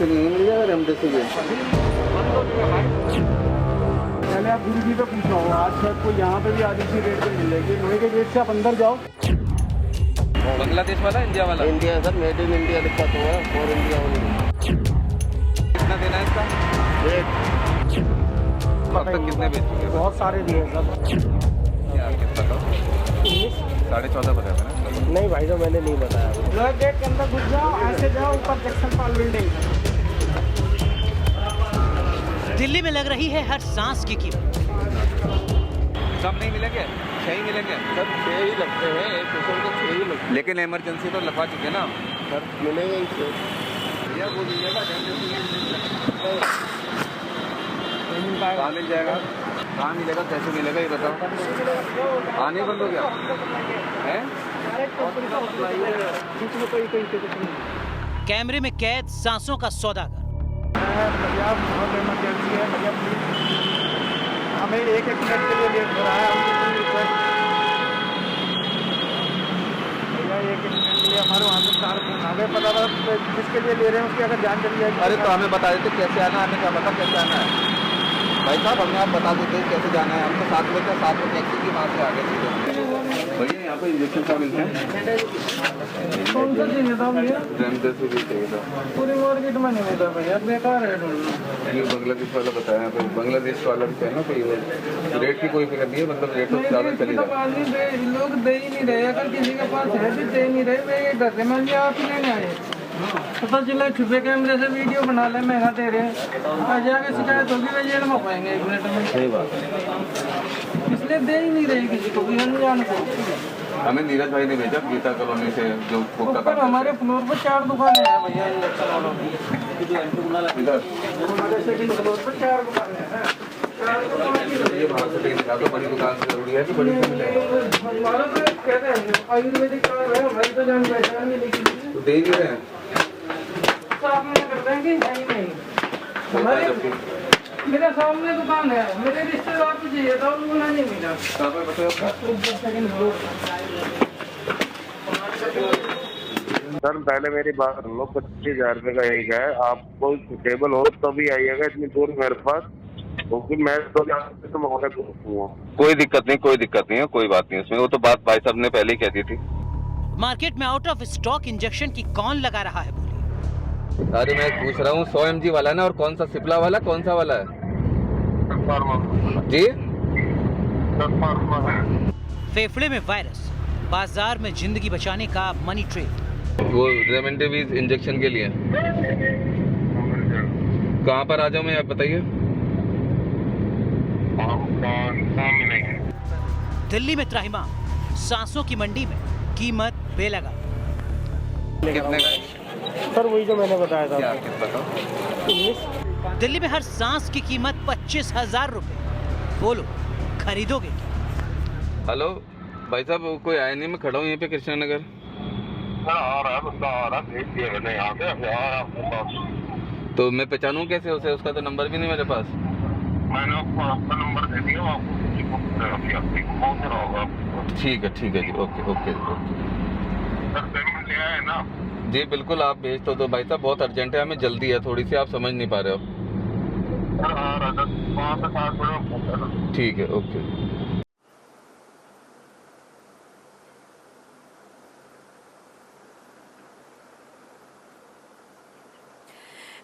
Injection यही मिल जाएगा remdesivir? पहले आप गुरु जी पे पूछना होगा, आज शायद कोई यहाँ पे भी आज इसी रेट पे मिलेगी। लोहे के गेट से आप अंदर जाओ। बांग्लादेश वाला, इंडिया वाला? India sir, made in India लिखा तो है, फॉर इंडिया ओनली। कितना देना है इसका रेट? अब तक कितने बेच चुके हो? बहुत सारे दिए सर। क्या कितना बताओ? 14.5 बताया था ना? नहीं भाई तो मैंने नहीं बताया। लोहे गेट के अंदर घुस जाओ, ऐसे जाओ ऊपर जैक्सन पाल बिल्डिंग। दिल्ली में लग रही है हर सांस की कीमत। सब नहीं मिलेंगे, 6 ही मिलेंगे सर 6 ही लगते हैं, एक पेशेंट को 6 ही लगते हैं। लेकिन इमरजेंसी तो लगवा चुके ना सर मिलेंगे ही 6। भैया वो मिलेगा, कहाँ मिल जाएगा, कहाँ मिलेगा, कैसे मिलेगा ये बताओ। आने बंद हो गया है? कैमरे में कैद सांसों का सौदागर। भैया बहुत इमरजेंसी है भैया, हमें एक मिनट के लिए लेट हो रहा है। भैया एक मिनट के लिए हमारे वहाँ से 4 फोन आ गए, पता था जिसके लिए ले रहे हैं उसकी अगर जान चली जाएगी। अरे तो हमें बता देते कैसे आना है, हमें क्या पता कैसे आना है भाई साहब, हमें आप बता देते कैसे जाना है। हम तो 7 बजे 7 बजे टैक्सी की वहाँ से आ गए थे। भैया यहाँ पे इंजेक्शन क्या मिलते हैं? कौन सा चाहिए था भैया? रेमडेसिविर चाहिए था। पूरी मार्केट में नहीं मिलता भैया, बेकार है ढूंढना। ये बांग्लादेश वाला बताया यहाँ पे, बांग्लादेश वाला भी है ना कोई, रेट की कोई फिक्र नहीं है, मतलब रेट तो ज़्यादा चली जाए। लोग दे ही नहीं रहे, अगर किसी के पास है भी दे नहीं रहे। वे डर से मान लिया आप ही लेने आए, पता चला छुपे कैमरे से वीडियो बना ले, महंगा दे रहे हैं, आज जाके शिकायत होगी वे जेल में पाएंगे 1 मिनट में। सही बात है, इसलिए दे ही नहीं रहे किसी को भी, अनजान को। हमें नीरज भाई ने भेजा गीता कॉलोनी से, जो फूक का ऊपर काम हमारे फ्लोर पर 4 दुकानें हैं भैया इंजेक्शन वालों की। इधर हमारे सेकंड फ्लोर पर 4 दुकानें हैं। ये बाहर से लेके निकाल दो, बड़ी दुकान से जरूरी है कि बड़ी से मिलेगा? हमारा तो कहते हैं आयुर्वेदिक कार्ड है, हमारी तो जान पहचान नहीं, लेकिन तो दे ही नहीं रहे हैं। साफ में करते हैं कि है ही नहीं। हमारे मेरे सामने दुकान है, मेरे रिश्तेदार को चाहिए था, उनको नहीं मिला। कहाँ पे बताओ आपका? Second floor. सर पहले मेरी बात सुन लो, 25,000 रुपये का एक है, आपको सुटेबल हो तभी आइएगा इतनी दूर मेरे पास, क्योंकि मैं तो कोई दिक्कत नहीं, कोई दिक्कत नहीं है, कोई बात नहीं उसमें, वो तो बात भाई साहब ने पहले ही कह दी थी। मार्केट में आउट ऑफ स्टॉक इंजेक्शन की कौन लगा रहा है बोलिए? अरे मैं पूछ रहा हूँ 100 mg वाला ना, और कौन सा सिप्ला वाला, कौन सा वाला है जी? फेफड़े में वायरस, बाजार में जिंदगी बचाने का मनी ट्रेड। वो रेमडेसिविर इंजेक्शन के लिए कहाँ पर आ जाऊँ मैं, आप बताइए। दिल्ली में त्राहिमाम, सांसों की मंडी में कीमत बेलगा। कितने का? सर वही जो मैंने बताया था। क्या बताओ? दिल्ली में हर सांस की कीमत 25,000 रुपए। बोलो खरीदोगे क्या? हेलो भाई साहब, कोई आया नहीं, मैं खड़ा हूँ यहीं पे कृष्णा नगर। तो मैं पहचानूं कैसे उसे, उसका तो नंबर भी नहीं मेरे पास। मैंने आपका नंबर दे दिया, आपको ठीक है जी, okay okay okay. Sir payment लिया है ना? जी बिल्कुल, आप भेज तो दो भाई साहब, बहुत अर्जेंट है, हमें जल्दी है थोड़ी सी, आप समझ नहीं पा रहे हो। सर आ रहा था 5 से 7 मिनट। ठीक है, ओके।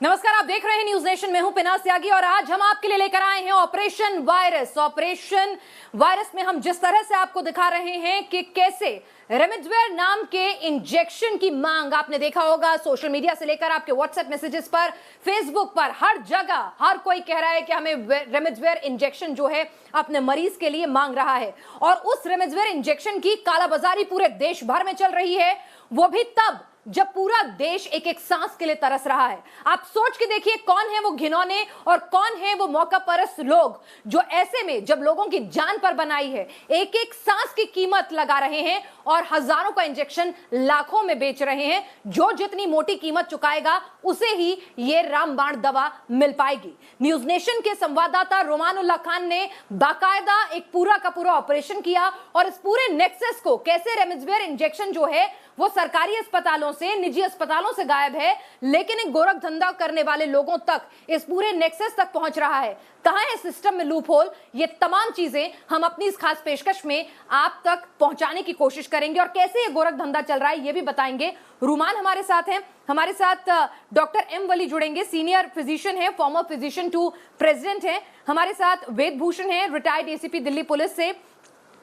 नमस्कार, आप देख रहे हैं न्यूज नेशन में हूं पिनाक त्यागी और आज हम आपके लिए लेकर आए हैं ऑपरेशन वायरस। ऑपरेशन वायरस में हम जिस तरह से आपको दिखा रहे हैं कि कैसे रेमडेसिविर नाम के इंजेक्शन की मांग आपने देखा होगा सोशल मीडिया से लेकर आपके व्हाट्सएप मैसेजेस पर, फेसबुक पर, हर जगह हर कोई कह रहा है कि हमें रेमडेसिविर इंजेक्शन जो है अपने मरीज के लिए मांग रहा है। और उस रेमडेसिविर इंजेक्शन की कालाबाजारी पूरे देश भर में चल रही है, वो भी तब जब पूरा देश एक एक सांस के लिए तरस रहा है। आप सोच के देखिए कौन है वो घिनौने और कौन है वो मौका परस्त लोग जो ऐसे में जब लोगों की जान पर बनाई है एक एक सांस की कीमत लगा रहे हैं और हजारों का इंजेक्शन लाखों में बेच रहे हैं। जो जितनी मोटी कीमत चुकाएगा उसे ही ये रामबाण दवा मिल पाएगी। न्यूज नेशन के संवाददाता रोमानुल्लाह खान ने बाकायदा एक पूरा का पूरा ऑपरेशन किया और इस पूरे नेक्सस को कैसे रेमडेसिविर इंजेक्शन जो है वो सरकारी अस्पतालों से, निजी अस्पतालों से गायब है, लेकिन एक गोरख धंधा करने वाले लोगों तक, इस पूरे नेक्सस तक पहुंच रहा है। कहां है सिस्टम में लूप होल? ये तमाम चीजें हम अपनी इस खास पेशकश में आप तक पहुंचाने की कोशिश करेंगे और कैसे ये गोरख धंधा चल रहा है ये भी बताएंगे। रूमान हमारे साथ हैं, हमारे साथ डॉक्टर एम वली जुड़ेंगे, सीनियर फिजिशियन है, फॉर्मर फिजिशियन टू प्रेसिडेंट है। हमारे साथ वेद भूषण है, रिटायर्ड एसीपी दिल्ली पुलिस से,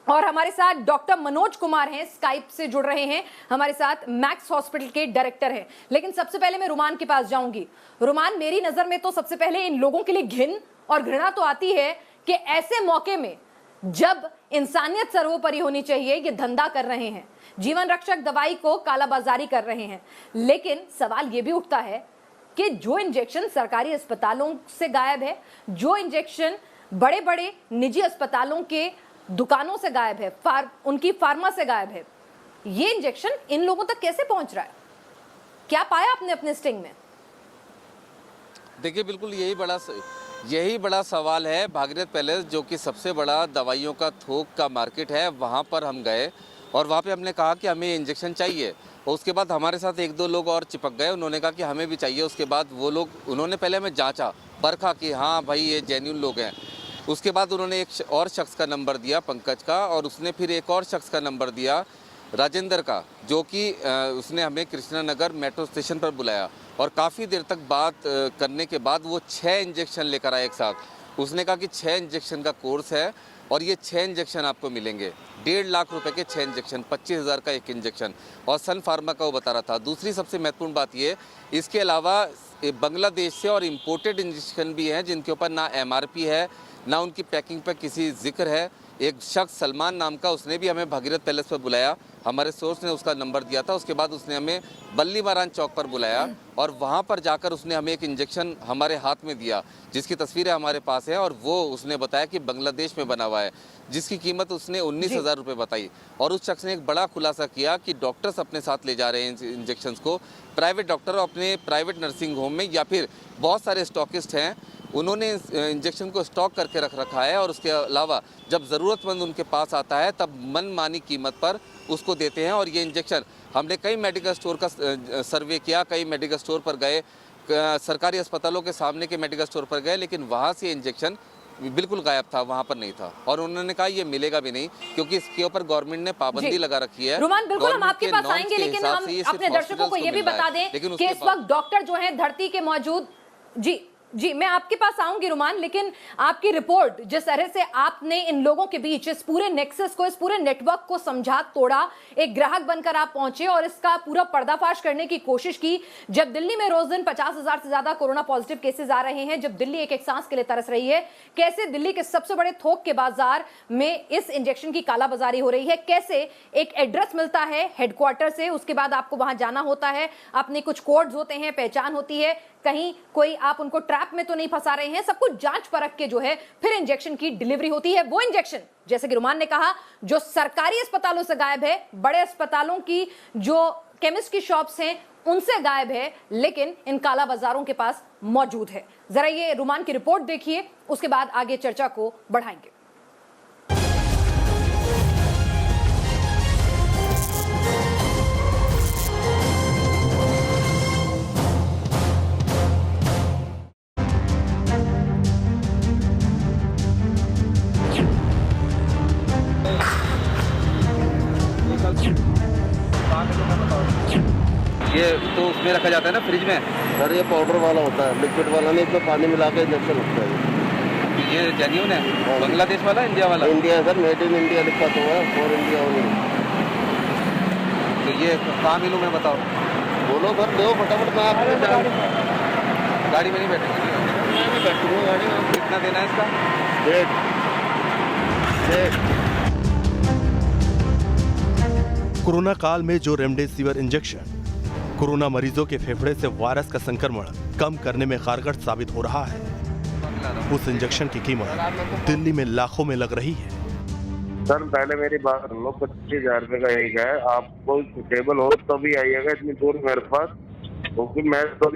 और हमारे साथ डॉक्टर मनोज कुमार हैं, स्काइप से जुड़ रहे हैं, हमारे साथ मैक्स हॉस्पिटल के डायरेक्टर हैं। लेकिन सबसे पहले मैं रुमान के पास जाऊंगी। रुमान, मेरी नजर में तो सबसे पहले इन लोगों के लिए घिन और घृणा तो आती है कि ऐसे मौके में जब इंसानियत सर्वोपरि होनी चाहिए, ये धंधा कर रहे हैं, जीवन रक्षक दवाई को कालाबाजारी कर रहे हैं। लेकिन सवाल ये भी उठता है कि जो इंजेक्शन सरकारी अस्पतालों से गायब है, जो इंजेक्शन बड़े बड़े निजी अस्पतालों के दुकानों से गायब है, उनकी फार्मा से गायब है, ये इंजेक्शन इन लोगों तक कैसे पहुंच रहा है? क्या पाया आपने अपने स्टिंग में? देखिए, बिल्कुल यही बड़ा सवाल है। भागीरथ पैलेस, जो कि सबसे बड़ा दवाइयों का थोक का मार्केट है, वहाँ पर हम गए और वहाँ पे हमने कहा कि हमें इंजेक्शन चाहिए। और उसके बाद हमारे साथ एक दो लोग और चिपक गए, उन्होंने कहा कि हमें भी चाहिए। उसके बाद वो लोग, उन्होंने पहले हमें जांचा, परखा कि हाँ भाई ये जेन्युइन लोग हैं। उसके बाद उन्होंने एक और शख्स का नंबर दिया, पंकज का, और उसने फिर एक और शख्स का नंबर दिया, राजेंद्र का, जो कि उसने हमें कृष्णा नगर मेट्रो स्टेशन पर बुलाया और काफ़ी देर तक बात करने के बाद वो 6 इंजेक्शन लेकर आए एक साथ। उसने कहा कि 6 इंजेक्शन का कोर्स है और ये 6 इंजेक्शन आपको मिलेंगे, 1.5 लाख रुपए के 6 इंजेक्शन, 25,000 का एक इंजेक्शन, और सन फार्मा का वो बता रहा था। दूसरी सबसे महत्वपूर्ण बात ये, इसके अलावा बांग्लादेश से और इम्पोर्टेड इंजेक्शन भी हैं जिनके ऊपर ना MRP है, ना उनकी पैकिंग पर किसी जिक्र है। एक शख्स सलमान नाम का, उसने भी हमें भागीरथ पैलेस पर बुलाया, हमारे सोर्स ने उसका नंबर दिया था। उसके बाद उसने हमें बल्ली महाराज चौक पर बुलाया और वहाँ पर जाकर उसने हमें एक इंजेक्शन हमारे हाथ में दिया, जिसकी तस्वीरें हमारे पास हैं, और वो उसने बताया कि बांग्लादेश में बना हुआ है, जिसकी कीमत उसने 19,000 रुपये बताई। और उस शख्स ने एक बड़ा खुलासा किया कि डॉक्टर्स अपने साथ ले जा रहे हैं इंजेक्शंस को, प्राइवेट डॉक्टर अपने प्राइवेट नर्सिंग होम में, या फिर बहुत सारे स्टॉकिस्ट हैं, उन्होंने इंजेक्शन को स्टॉक करके रख रखा है, और उसके अलावा जब ज़रूरतमंद उनके पास आता है तब मनमानी कीमत पर उसको देते हैं। और ये इंजेक्शन, हमने कई मेडिकल स्टोर का सर्वे किया, कई मेडिकल स्टोर पर गए, सरकारी अस्पतालों के सामने के मेडिकल स्टोर पर गए, लेकिन वहाँ से इंजेक्शन बिल्कुल गायब था, वहाँ पर नहीं था। और उन्होंने कहा ये मिलेगा भी नहीं, क्योंकि इसके ऊपर गवर्नमेंट ने पाबंदी लगा रखी है। रुमान, बिल्कुल हम आपके पास आएंगे, लेकिन हम अपने दर्शकों को ये भी बता दें कि इस वक्त डॉक्टर जो है धरती के मौजूद, जी मैं आपके पास आऊंगी रुमान, लेकिन आपकी रिपोर्ट, जिस तरह से आपने इन लोगों के बीच इस पूरे नेक्सस को, इस पूरे नेटवर्क को समझा तोड़ा, एक ग्राहक बनकर आप पहुंचे और इसका पूरा पर्दाफाश करने की कोशिश की। जब दिल्ली में रोज दिन 50,000 से ज्यादा कोरोना पॉजिटिव केसेस आ रहे हैं, जब दिल्ली एक सांस के लिए तरस रही है, कैसे दिल्ली के सबसे बड़े थोक के बाजार में इस इंजेक्शन की कालाबाजारी हो रही है, कैसे एक एड्रेस मिलता है हेडक्वार्टर से, उसके बाद आपको वहां जाना होता है, अपने कुछ कोड्स होते हैं, पहचान होती है, कहीं कोई आप उनको ट्रैप में तो नहीं फंसा रहे हैं, सब कुछ जांच परख के जो है फिर इंजेक्शन की डिलीवरी होती है। वो इंजेक्शन, जैसे कि रुमान ने कहा, जो सरकारी अस्पतालों से गायब है, बड़े अस्पतालों की जो केमिस्ट की शॉप्स हैं उनसे गायब है, लेकिन इन काला बाजारों के पास मौजूद है। जरा ये रुमान की रिपोर्ट देखिए, उसके बाद आगे चर्चा को बढ़ाएंगे। ये तो उसमें रखा जाता है ना, फ्रिज में? सर ये पाउडर वाला होता है, लिक्विड वाला नहीं, इसमें पानी मिला के इंजेक्शन होता है। ये जेन्युइन है? बांग्लादेश वाला, इंडिया वाला? इंडिया है सर, मेड इन इंडिया लिखा तो है, फॉर इंडिया ओनली। तो ये कहाँ मिलूँ मैं, बताओ? बोलो सर, दो फटाफट, मैं आपको गाड़ी में नहीं बैठेंगे? बैठूंगा गाड़ी में। कितना देना है इसका? 1.5। कोरोना काल में जो रेमडेसिविर इंजेक्शन कोरोना मरीजों के फेफड़े से वायरस का संक्रमण कम करने में कारगर साबित हो रहा है, उस इंजेक्शन की कीमत दिल्ली में लाखों में लग रही है। सर पहले मेरी बात सुन लो, 25,000 रुपए का एक है, आपको टेबल हो तभी आइएगा, इतनी दूर मेरे पास, क्योंकि मैं तो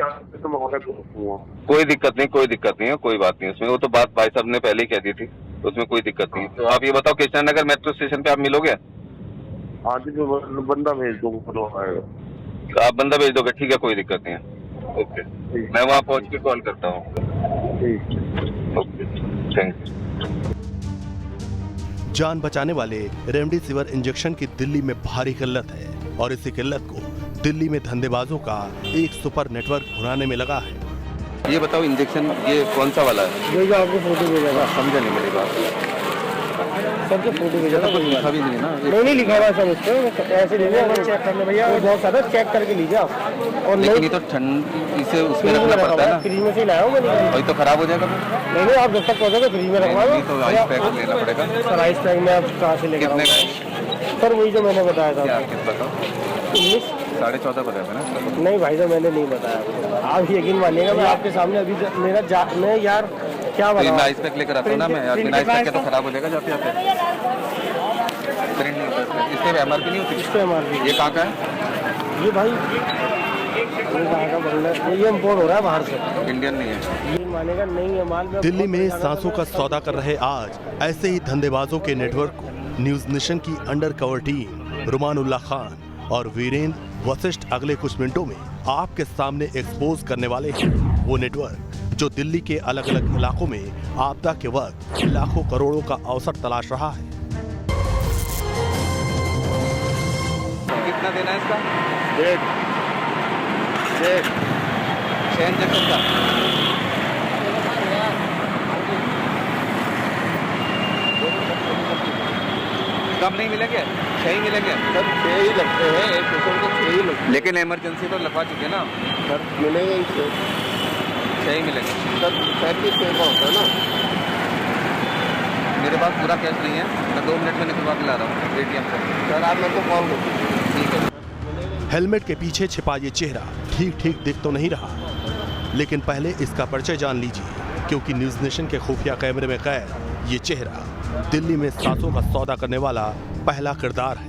कोई दिक्कत नहीं, कोई दिक्कत नहीं है, कोई बात नहीं उसमें, वो तो बात भाई साहब ने पहले ही कह दी थी, उसमें कोई दिक्कत नहीं। तो आप ये बताओ, कृष्णा नगर मेट्रो स्टेशन पे आप मिलोगे? हाँ जी, बंदा भेज दूंगा, आप बंदा भेज दोगे, ठीक है, कोई दिक्कत नहीं है। ओके, मैं वहाँ पहुँच के कॉल करता हूँ। Okay, thank you. जान बचाने वाले रेमडेसिविर इंजेक्शन की दिल्ली में भारी किल्लत है और इसी किल्लत को दिल्ली में धंधेबाजों का एक सुपर नेटवर्क भुनाने में लगा है। ये बताओ, इंजेक्शन ये कौन सा वाला है? ये जो आपको फोटो भेजेगा, समझा नहीं मेरी बात। सर जो फोटो भेजा था कुछ लिखा भी नहीं है ना? नहीं लिखा हुआ सर उस पर, ऐसे लीजिए अगर चेक करने भैया, बहुत सारा चेक करके लीजिए आप। और लेकिन ये तो ठंड इसे उसमें रखना पड़ता है ना। फ्रिज में से लाया हूँ मैंने। वही तो खराब हो जाएगा। नहीं आप जब तक पहुँचोगे फ्रिज में रखवा दो। तो आइस पैक लेना पड़ेगा सर। आइस पैक में आप कहाँ से लेकर कितने का आऊँ? सर वही जो मैंने बताया था। क्या कितना बताओ? 19 14.5 बताया था ना? नहीं भाई साहब मैंने नहीं बताया, आप यकीन मानिएगा मैं आपके सामने अभी मैं यार क्या मैं बताऊं। आइस पैक लेकर आता हूँ ना मैं, बिना आइस पैक के तो खराब हो जाएगा जाते जाते। प्रिंट नहीं होता इसमें, इस पे एमआरपी नहीं होती। इस पे MRP ये कहाँ का है? ये भाई ये कहाँ का बंगला है? ये इम्पोर्ट हो रहा है बाहर से, इंडियन नहीं है। ये मानेगा नहीं है माल। दिल्ली में सांसों का सौदा कर रहे आज ऐसे ही धंधेबाजों के नेटवर्क को न्यूज नेशन की अंडर कवर टीम रुमानुल्लाह खान और वीरेंद्र वशिष्ठ अगले कुछ मिनटों में आपके सामने एक्सपोज करने वाले हैं। वो नेटवर्क जो दिल्ली के अलग अलग इलाकों में आपदा के वक्त लाखों करोड़ों का अवसर तलाश रहा है। कितना देना है इसका? 1.5 6 इंजेक्शन का। कम नहीं मिलेंगे? 6 ही मिलेंगे? सर 6 ही लगते हैं, एक पेशेंट को 6 ही लगते हैं। लेकिन इमरजेंसी तो लगवा चुके ना सर मिलेंगे ही 6 ही मिलेंगे। सर 6 का होता है ना। मेरे पास पूरा कैश नहीं है, मैं 2 मिनट में निकलवा के ला रहा हूँ ATM से। सर आप मेरे को कॉल करो। ठीक है। हेलमेट के पीछे छिपा ये चेहरा ठीक ठीक दिख तो नहीं रहा, लेकिन पहले इसका परिचय जान लीजिए, क्योंकि न्यूज नेशन के खुफिया कैमरे में कैद ये चेहरा दिल्ली में सांसों का सौदा करने वाला पहला किरदार है।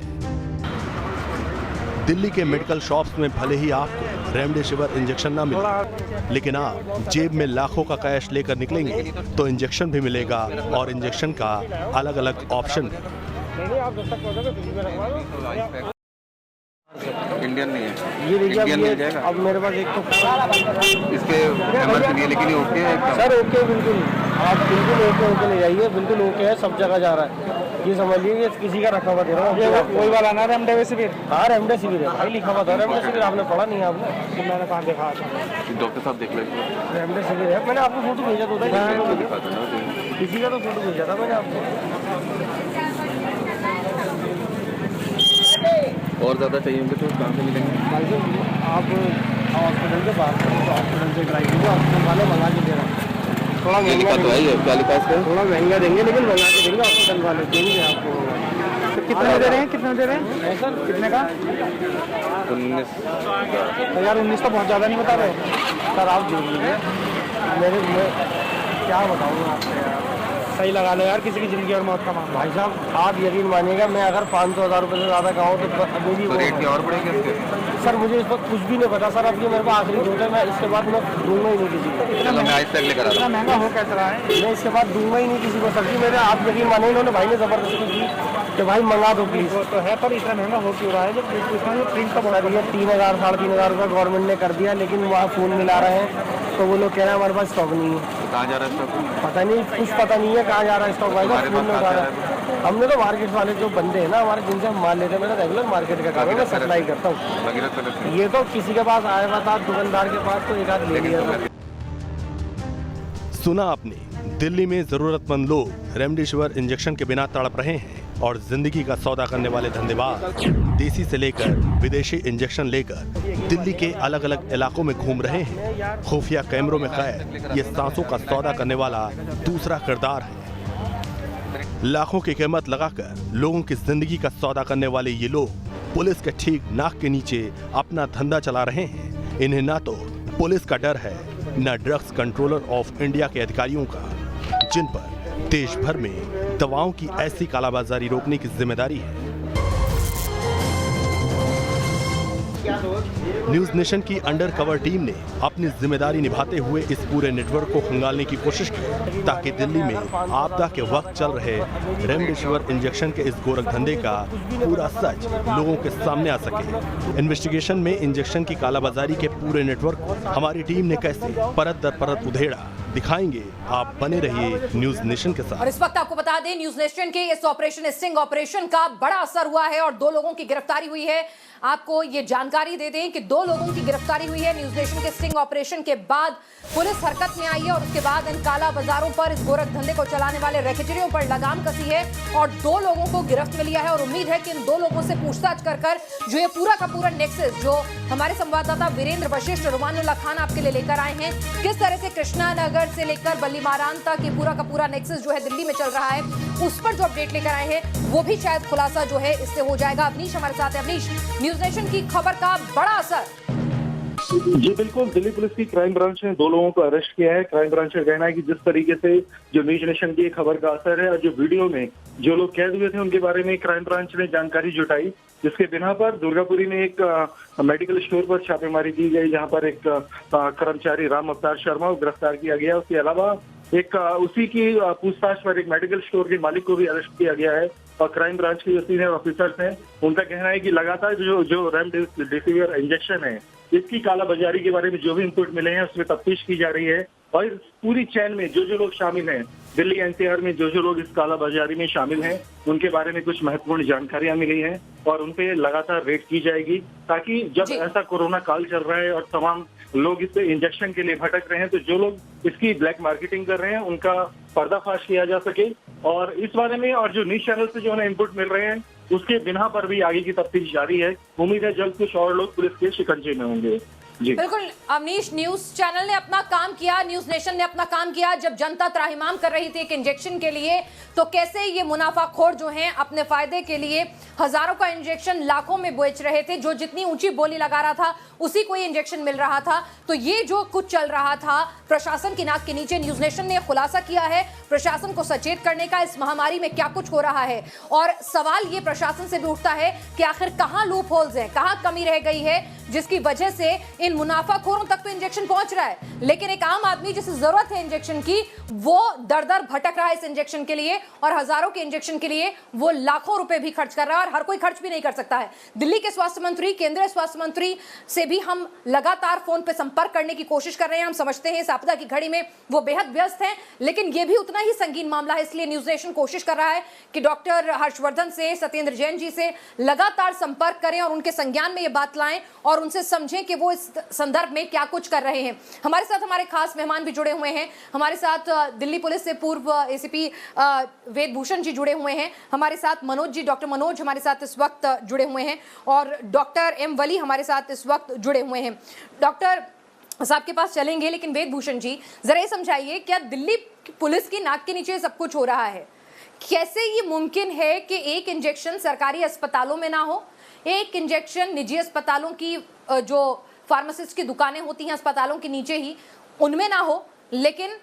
दिल्ली के मेडिकल शॉप्स में भले ही आपको रेमडेसिविर इंजेक्शन ना मिले, लेकिन आप जेब में लाखों का कैश लेकर निकलेंगे तो इंजेक्शन भी मिलेगा और इंजेक्शन का अलग अलग ऑप्शन भी। नहीं आप जब तक पहुँचोगे फ्रिज में रखवा दो। इंडियन नहीं है। ये देखिए इंडियन मिल अब जाएगा। अब मेरे पास एक तो इसके एमआरपी नहीं है, लेकिन ये ओके है एकदम। सर ओके बिल्कुल, आप बिल्कुल ओके ले जाइए, बिल्कुल ओके है, सब जगह जा रहा है। ये समझ लीजिए किसी का रखा हुआ दे रहा हूँ। कोई वाला ना रेमडेसिविर? हाँ रेमडेसिविर है भाई, लिखा हुआ था रेमडेसिविर। आपने पढ़ा नहीं आपने? तो मैंने कहाँ देखा था? डॉक्टर साहब देख लेंगे। रेमडेसिविर है, मैंने आपको फोटो भेजा तो था, किसी का तो फोटो भेजा था मैंने आपको। और ज़्यादा चाहिए होंगे तो कहाँ से मिलेंगे? भाई साहब आप हॉस्पिटल के पास तो हॉस्पिटल से ड्राइव कीजिए, हॉस्पिटल वाले मंगा के दे रहे हैं। थोड़ा ये लिखा तो है ये, क्या लिखा है इस पे? थोड़ा महंगा देंगे लेकिन मंगा के देंगे, हॉस्पिटल वाले देंगे आपको। कितना दे रहे हैं, कितना दे रहे हैं सर? कितने का? 19। यार 19 तो बहुत ज़्यादा नहीं बता रहे सर, आप देख लीजिए। मैं क्या बताऊँ आपको यार, सही लगा लो यार, किसी की जिंदगी और मौत का मामला। भाई साहब आप यकीन मानिएगा, मैं अगर 500,000 रुपये से ज़्यादा का हो तो अभी भी तो रेट क्या और बढ़ेगा इसके? सर मुझे इस वक्त कुछ भी नहीं पता सर, अब ये मेरे को आखिरी जोत है, मैं इसके बाद मैं दूंगा ही नहीं किसी को। चलो मैं आइस पैक लेकर आ रहा हूँ। महंगा हो कैसा रहा है? मैं इसके बाद दूंगा ही नहीं किसी को सर जी। मेरे आप यकीन मानिए, इन्होंने भाई ने ज़बरदस्ती की कि भाई मंगा दो प्लीज़। तो है पर इतना महंगा हो क्यों रहा है? जब इसमें प्रिंट का बढ़ा दिया 3,000 3,500 रुपये गवर्नमेंट ने कर दिया, लेकिन वहाँ फ़ोन मिला रहे हैं तो वो लोग कह रहे हैं हमारे पास स्टॉक नहीं है। कहाँ जा रहा है स्टॉक? पता नहीं, कुछ पता नहीं है कहाँ जा रहा है स्टॉक। भाई हमारे फोन पास में कहाँ उठा से रहा है। हमने तो मार्केट वाले जो बंदे हैं ना हमारे, जिनसे हम माल लेते हैं, मेरा रेगुलर मार्केट का काम है, मैं सप्लाई करता हूँ। भगीरथ पैलेस से। ये तो किसी के पास आया हुआ था दुकानदार के पास, तो एक आध ले लिया था। सुना आपने, दिल्ली में जरूरतमंद लोग रेमडेसिविर इंजेक्शन के बिना तड़प रहे हैं और जिंदगी का सौदा करने वाले धंधेबाज देसी से लेकर विदेशी इंजेक्शन लेकर दिल्ली के अलग अलग इलाकों में घूम रहे हैं। खुफिया कैमरों में कैद ये सांसों का सौदा करने वाला दूसरा किरदार है। लाखों की कीमत लगाकर लोगों की जिंदगी का सौदा करने वाले ये लोग पुलिस के ठीक नाक के नीचे अपना धंधा चला रहे हैं। इन्हें ना तो पुलिस का डर है, न ड्रग्स कंट्रोलर ऑफ इंडिया के अधिकारियों का, जिन पर देश भर में दवाओं की ऐसी कालाबाजारी रोकने की जिम्मेदारी है। न्यूज नेशन की अंडर कवर टीम ने अपनी जिम्मेदारी निभाते हुए इस पूरे नेटवर्क को खंगालने की कोशिश की ताकि दिल्ली में आपदा के वक्त चल रहे रेमडेसिविर इंजेक्शन के इस गोरख धंधे का पूरा सच लोगों के सामने आ सके। इन्वेस्टिगेशन में इंजेक्शन की कालाबाजारी के पूरे नेटवर्क को हमारी टीम ने कैसे परत दर परत उधेड़ा दिखाएंगे। आप बने रहिए न्यूज नेशन के साथ। और इस वक्त आपको बता दें, न्यूज नेशन के इस ऑपरेशन स्टिंग ऑपरेशन का बड़ा असर हुआ है और 2 लोगों की गिरफ्तारी हुई है। आपको ये जानकारी दे दें कि 2 लोगों की गिरफ्तारी हुई है न्यूज नेशन के स्टिंग ऑपरेशन के बाद। पुलिस हरकत में आई है और उसके बाद इन काला बाजारों पर, इस गोरख धंधे को चलाने वाले रैकेटरियों पर लगाम कसी है और 2 लोगों को गिरफ्त में लिया है। और उम्मीद है कि इन 2 लोगों से पूछताछ कर जो ये पूरा का पूरा नेक्सस, जो हमारे संवाददाता वीरेंद्र वशिष्ठ रुमानुल्लाह खान आपके लिए लेकर आए हैं, किस तरह से कृष्णा नगर से लेकर बल्लीमारान तक ये पूरा का पूरा नेक्सस जो है दिल्ली में चल रहा है, उस पर जो अपडेट लेकर आए हैं वो भी शायद खुलासा जो है इससे हो जाएगा। अवनीश हमारे साथ है। अवनीश, न्यूज नेशन की खबर का बड़ा असर। जी बिल्कुल, दिल्ली पुलिस की क्राइम ब्रांच ने 2 लोगों को अरेस्ट किया है। क्राइम ब्रांच का कहना है कि जिस तरीके से जो न्यूज नेशन की खबर का असर है और जो वीडियो में जो लोग कैद हुए थे उनके बारे में क्राइम ब्रांच ने जानकारी जुटाई, जिसके बिना पर दुर्गापुरी में एक मेडिकल स्टोर पर छापेमारी की गई, जहां पर एक कर्मचारी राम अवतार शर्मा को गिरफ्तार किया गया। उसके अलावा एक उसी की पूछताछ पर एक मेडिकल स्टोर के मालिक को भी अरेस्ट किया गया है। और क्राइम ब्रांच के जो सीनियर ऑफिसर्स हैं उनका कहना है कि लगातार जो रेमडेसिविर इंजेक्शन है इसकी कालाबाजारी के बारे में जो भी इनपुट मिले हैं उसमें तफ्तीश की जा रही है। और इस पूरी चैन में जो लोग शामिल हैं, दिल्ली एनसीआर में जो लोग इस कालाबाजारी में शामिल हैं, उनके बारे में कुछ महत्वपूर्ण जानकारियां मिली हैं और उन पे लगातार रेड की जाएगी, ताकि जब ऐसा कोरोना काल चल रहा है और तमाम लोग इस इंजेक्शन के लिए भटक रहे हैं, तो जो लोग इसकी ब्लैक मार्केटिंग कर रहे हैं उनका पर्दाफाश किया जा सके। और इस बारे में और जो न्यूज चैनल से जो है इनपुट मिल रहे हैं उसके बिना पर भी आगे की तफ्तीश जारी है। उम्मीद है जल्द कुछ और लोग पुलिस के शिकंजे में होंगे। जी बिल्कुल अवनीश, न्यूज चैनल ने अपना काम किया, न्यूज नेशन ने अपना काम किया। जब जनता त्राहिमाम कर रही थी एक इंजेक्शन के लिए, तो कैसे ये मुनाफाखोर जो हैं अपने फायदे के लिए हजारों का इंजेक्शन लाखों में बेच रहे थे। जो जितनी ऊंची बोली लगा रहा था उसी को ये इंजेक्शन मिल रहा था। तो ये जो कुछ चल रहा था प्रशासन की नाक के नीचे, न्यूज नेशन ने खुलासा किया है प्रशासन को सचेत करने का, इस महामारी में क्या कुछ हो रहा है। और सवाल ये प्रशासन से भी उठता है कि आखिर कहां लूप होल्स हैं, कहां कमी रह गई है जिसकी वजह से इन मुनाफाखोरों तक तो इंजेक्शन पहुंच रहा है, लेकिन एक आम आदमी जिसे जरूरत है इंजेक्शन की, वो दर दर भटक रहा है इस इंजेक्शन के लिए। और हजारों के इंजेक्शन के लिए वो लाखों रुपए भी खर्च कर रहा है और हर कोई खर्च भी नहीं कर सकता है। दिल्ली के स्वास्थ्य मंत्री, केंद्रीय स्वास्थ्य मंत्री से भी हम लगातार फोन पे संपर्क करने की कोशिश कर रहे हैं। हम समझते हैं इस आपदा की घड़ी में वो बेहद व्यस्त हैं, लेकिन ये भी उतना ही संगीन मामला है। इसलिए न्यूज नेशन कोशिश कर रहा है कि डॉक्टर हर्षवर्धन से, सत्येंद्र जैन जी से लगातार संपर्क करें और उनके संज्ञान में ये बात लाएं और उनसे समझें कि वो इस संदर्भ में क्या कुछ कर रहे हैं। हमारे साथ हमारे खास मेहमान भी जुड़े हुए हैं। हमारे साथ दिल्ली पुलिस से पूर्व एसीपी वेद भूषण जी जुड़े हुए हैं। हमारे साथ मनोज जी, डॉक्टर मनोज हमारे साथ इस वक्त जुड़े हुए हैं और डॉक्टर एम वली हमारे साथ इस वक्त जुड़े हुए हैं। डॉक्टर साहब के पास चलेंगे, लेकिन वेद भूषण जी जरा ये समझाइए, क्या दिल्ली पुलिस की नाक के नीचे सब कुछ हो रहा है? कैसे ये मुमकिन है कि एक इंजेक्शन सरकारी अस्पतालों में ना हो, एक इंजेक्शन निजी अस्पतालों की जो फार्मासिस्ट की दुकानें होती हैं अस्पतालों के नीचे ही, उनमें ना हो, लेकिन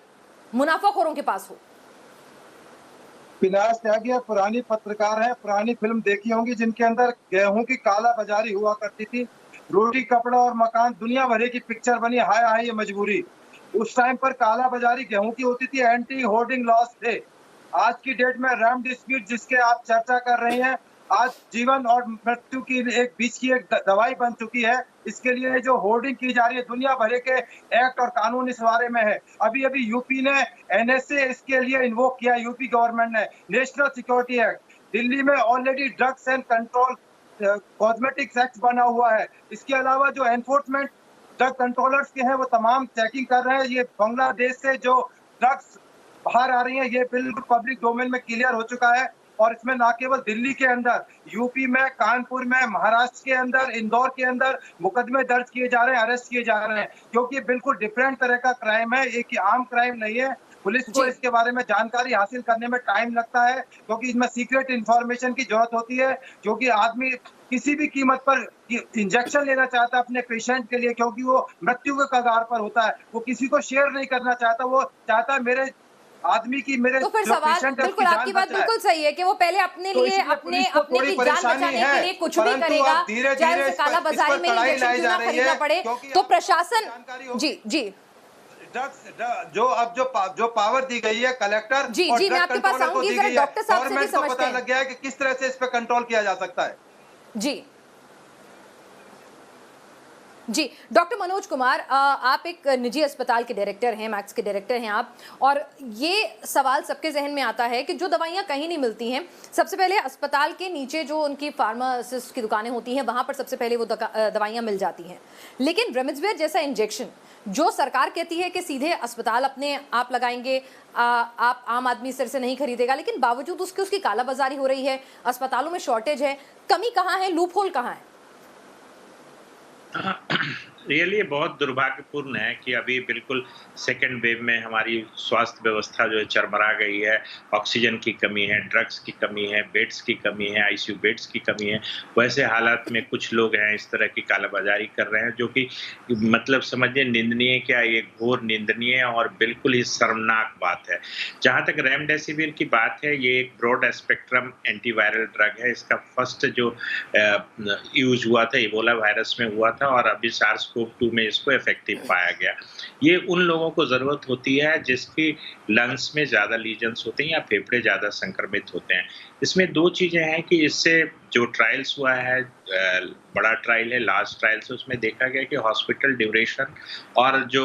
मुनाफाखोरों के पास हो? पिनाश त्यागी पुरानी पत्रकार है, पुरानी फिल्म देखी होंगी जिनके अंदर गेहूं की काला बाजारी हुआ करती थी। रोटी, कपड़ा और मकान, दुनिया भर की पिक्चर बनी, हाय हाय ये मजबूरी। उस टाइम पर काला बाजारी गेहूं की होती थी, एंटी होर्डिंग लॉस थे। आज की डेट में रेमडेसिविर जिसके आप चर्चा कर रहे हैं, आज जीवन और मृत्यु की एक बीच की एक दवाई बन चुकी है। इसके लिए जो होर्डिंग की जा रही है, दुनिया भर के एक्ट और कानून इस बारे में है। अभी अभी यूपी ने एनएसए इसके लिए इन्वोक किया, यूपी गवर्नमेंट ने नेशनल सिक्योरिटी एक्ट। दिल्ली में already drugs and control cosmetics act बना हुआ है। इसके अलावा जो एनफोर्समेंट ड्रग कंट्रोलर्स के हैं वो तमाम चेकिंग कर रहे हैं। ये बांग्लादेश से जो ड्रग्स बाहर आ रही है ये बिल्कुल पब्लिक डोमेन में क्लियर हो चुका है। और इसमें ना केवल दिल्ली के अंदर, यूपी में, कानपुर में, महाराष्ट्र के अंदर, इंदौर के अंदर मुकदमे दर्ज किए जा रहे हैं, अरेस्ट किए जा रहे हैं, क्योंकि बिल्कुल डिफरेंट तरह का क्राइम है, एक आम क्राइम नहीं है। पुलिस को इसके बारे में जानकारी हासिल करने में टाइम लगता है, क्योंकि इसमें सीक्रेट इंफॉर्मेशन की जरूरत होती है, क्योंकि आदमी किसी भी कीमत पर इंजेक्शन लेना चाहता है अपने पेशेंट के लिए, क्योंकि वो मृत्यु के कगार पर होता है। वो किसी को शेयर नहीं करना चाहता, वो चाहता है मेरे आदमी की मेरे तो फिर जो सवाल पेशेंट है, बिल्कुल उसकी आपकी जान बात बचाए। बिल्कुल सही है कि वो पहले अपने तो लिए इसलिए अपने पुलिस को अपने थोड़ी की जान परेशानी बचाने है, के लिए कुछ भी परंतु करेगा, अब धीरे-धीरे चाहे उसे इस पर- काला बाजारी इस पर में कड़ाई इंजेक्शन लाई क्यों जा ना रही खरीदना है, पड़े। क्योंकि तो आपको प्रशासन जानकारी होगी। जी जी ड्रग्स जो पावर दी गई है कलेक्टर जी, और जी, मैं ड्रग आपके पास कंट्रोलर को आऊंगी, दी जरा गई है, डॉक्टर साहब से भी गवर्नमेंट को समझते पता हैं। लग गया है कि किस तरह से इस पर कंट्रोल किया जा सकता है। जी जी डॉक्टर मनोज कुमार, आप एक निजी अस्पताल के डायरेक्टर हैं, मैक्स के डायरेक्टर हैं आप, और ये सवाल सबके जहन में आता है कि जो दवाइयाँ कहीं नहीं मिलती हैं, सबसे पहले अस्पताल के नीचे जो उनकी फार्मासिस्ट की दुकानें होती हैं वहाँ पर सबसे पहले वो दवाइयाँ मिल जाती हैं, लेकिन रेमडेसिविर जैसा इंजेक्शन जो सरकार कहती है कि सीधे अस्पताल अपने आप लगाएंगे, आप आम आदमी सिर से नहीं खरीदेगा, लेकिन बावजूद उसकी कालाबाजारी हो रही है, अस्पतालों में शॉर्टेज है। कमी कहाँ है, लूप होल कहाँ है? रियली बहुत दुर्भाग्यपूर्ण है कि अभी बिल्कुल सेकेंड वेव में हमारी स्वास्थ्य व्यवस्था जो है चरमरा गई है। ऑक्सीजन की कमी है, ड्रग्स की कमी है, बेड्स की कमी है, आईसीयू बेड्स की कमी है। वैसे हालात में कुछ लोग हैं इस तरह की कालाबाजारी कर रहे हैं, जो कि मतलब समझिए निंदनीय, क्या ये घोर निंदनीय और बिल्कुल ही शर्मनाक बात है। जहाँ तक रेमडेसिविर की बात है, ये एक ब्रॉड स्पेक्ट्रम एंटीवायरल ड्रग है। इसका फर्स्ट जो यूज हुआ था इबोला वायरस में हुआ था और अभी SARS-CoV-2 में इसको इफेक्टिव पाया गया। ये उन लोगों को ज़रूरत होती है जिसकी लंग्स में ज़्यादा लीजन्स होते हैं या फेफड़े ज़्यादा संक्रमित होते हैं। इसमें दो चीज़ें हैं कि इससे जो ट्रायल्स हुआ है, बड़ा ट्रायल है, लास्ट ट्रायल से उसमें देखा गया कि हॉस्पिटल ड्यूरेशन और जो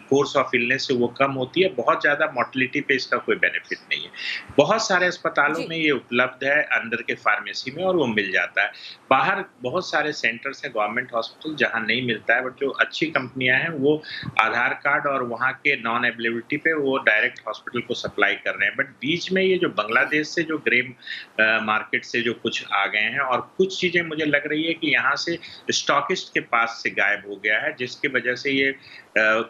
कोर्स ऑफ इलनेस है वो कम होती है। बहुत ज़्यादा मोर्टेलिटी पे इसका कोई बेनिफिट नहीं है। बहुत सारे अस्पतालों में ये उपलब्ध है अंदर के फार्मेसी में और वो मिल जाता है। बाहर बहुत सारे सेंटर्स हैं गवर्नमेंट हॉस्पिटल जहाँ नहीं मिलता है, बट जो अच्छी कंपनियां हैं वो आधार कार्ड और वहाँ के नॉन अवेलेबिलिटी पे वो डायरेक्ट हॉस्पिटल को सप्लाई कर रहे हैं। बट बीच में ये जो बांग्लादेश से जो ग्रे मार्केट से जो कुछ आ गए हैं और कुछ चीज़ें मुझे लग रही है कि यहाँ से स्टॉकिस्ट के पास से गायब हो गया है, जिसकी वजह से ये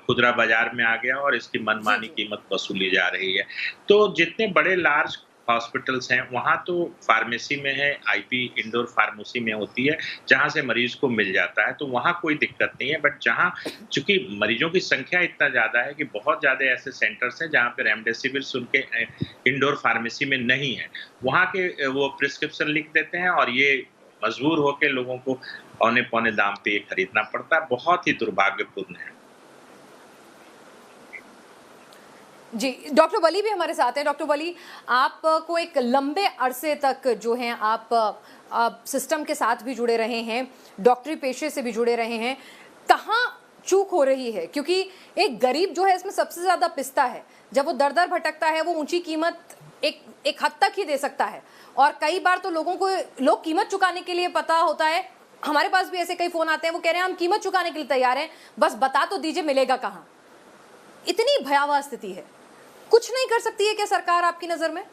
खुदरा बाजार में आ गया और इसकी मनमानी कीमत वसूली जा रही है। तो जितने बड़े लार्ज हॉस्पिटल्स हैं वहाँ तो फार्मेसी में है, आईपी इंडोर फार्मेसी में होती है जहाँ से मरीज को मिल जाता है, तो वहाँ कोई दिक्कत नहीं है। बट जहाँ चूंकि मरीजों की संख्या इतना ज़्यादा है कि बहुत ज़्यादा ऐसे सेंटर्स हैं जहाँ पे रेमडेसिविर उनके इंडोर फार्मेसी में नहीं है, वहाँ के वो प्रिस्क्रिप्शन लिख देते हैं और ये मजबूर होकर लोगों को औने पौने दाम पे खरीदना पड़ता है। बहुत ही दुर्भाग्यपूर्ण है। जी डॉक्टर वली भी हमारे साथ हैं। डॉक्टर वली, आपको एक लंबे अरसे तक जो हैं आप सिस्टम के साथ भी जुड़े रहे हैं, डॉक्टरी पेशे से भी जुड़े रहे हैं, कहाँ चूक हो रही है? क्योंकि एक गरीब जो है इसमें सबसे ज़्यादा पिसता है। जब वो दर दर भटकता है वो ऊंची कीमत एक हद तक ही दे सकता है, और कई बार तो लोग कीमत चुकाने के लिए पता होता है। हमारे पास भी ऐसे कई फ़ोन आते हैं, वो कह रहे हैं हम कीमत चुकाने के लिए तैयार हैं, बस बता तो दीजिए मिलेगा कहाँ। इतनी भयावह स्थिति है, कुछ नहीं कर सकती है क्या सरकार आपकी नजर में?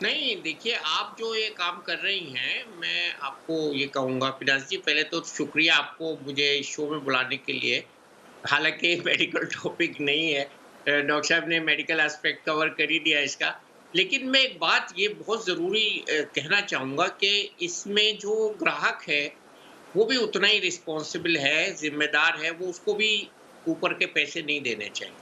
नहीं, देखिए आप जो ये काम कर रही हैं, मैं आपको ये कहूँगा पिनाज जी, पहले तो शुक्रिया आपको मुझे इस शो में बुलाने के लिए। हालांकि मेडिकल टॉपिक नहीं है, डॉक्टर साहब ने मेडिकल एस्पेक्ट कवर कर ही दिया इसका, लेकिन मैं एक बात ये बहुत ज़रूरी कहना चाहूँगा कि इसमें जो ग्राहक है वो भी उतना ही रिस्पॉन्सिबल है, जिम्मेदार है। वो उसको भी ऊपर के पैसे नहीं देने चाहिए,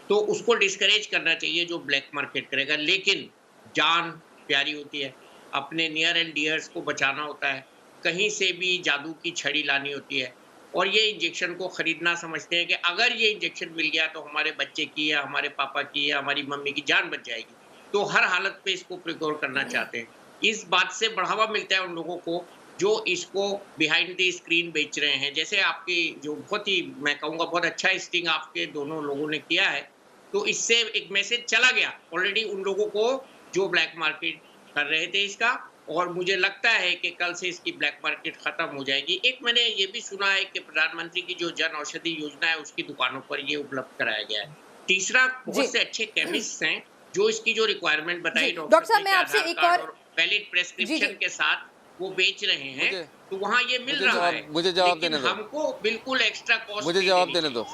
तो उसको डिस्करेज करना चाहिए जो ब्लैक मार्केट करेगा। लेकिन जान प्यारी होती है, अपने नियर एंड डियर्स को बचाना होता है, कहीं से भी जादू की छड़ी लानी होती है, और ये इंजेक्शन को ख़रीदना समझते हैं कि अगर ये इंजेक्शन मिल गया तो हमारे बच्चे की या हमारे पापा की या हमारी मम्मी की जान बच जाएगी, तो हर हालत पे इसको प्रिकॉर करना चाहते हैं। इस बात से बढ़ावा मिलता है उन लोगों को जो इसको बिहाइंड द स्क्रीन बेच रहे हैं। जैसे आपकी जो बहुत ही मैं कहूँगा बहुत अच्छा स्टिंग आपके दोनों लोगों ने किया है, तो इससे एक मैसेज चला गया ऑलरेडी उन लोगों को जो ब्लैक मार्केट कर रहे थे इसका, और मुझे लगता है कि कल से इसकी ब्लैक मार्केट खत्म हो जाएगी। एक मैंने ये भी सुना है कि प्रधानमंत्री की जो जन औषधि योजना है उसकी दुकानों पर ये उपलब्ध कराया गया है। तीसरा, बहुत से अच्छे केमिस्ट हैं जो इसकी जो रिक्वायरमेंट बताई डॉक्टर साहब, मैं आपसे एक और वैलिड प्रेस्क्रिप्शन के साथ वो बेच रहे हैं, तो वहाँ ये मिल रहा है। मुझे जवाब देने दो, हमको बिल्कुल एक्स्ट्रा कॉस्ट, मुझे जवाब देने दो।